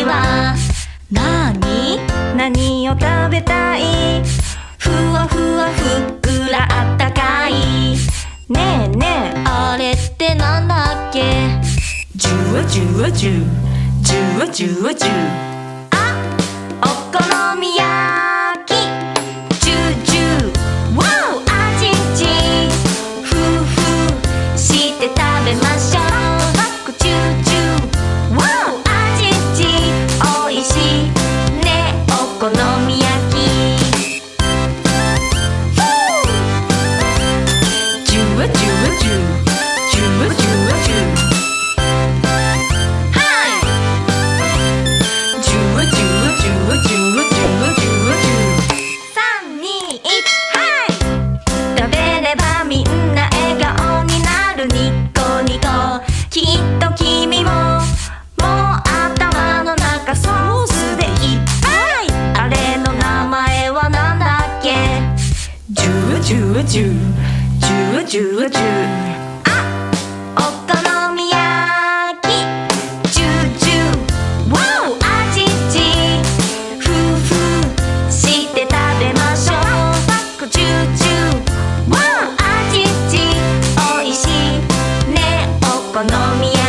次は何を食べたい？ふわふわふっくらあったかい。ねえねえ、あれってなんだっけ？ジュワジュワジュ、ジュワジュワジュ。あ、お好み焼き。ジュジュ、ワオ、あちち。ふうふうして食べましょう。パクパクチューチュー、ワオ、あちち。おいしいね、お好み焼き。ジュワジュワジュ、ジュワジュワジュ。きっと君ももう頭の中ソースでいっぱい。あれの名前はなんだっけ？ジュワジュワジュ、ジュワジュワジュ。あ、お好み焼き。ジュジュ、ワオ、あちち。ふうふうして食べましょう。パクチューチュー、ワオ、あちち。おいしいね、お好み焼き。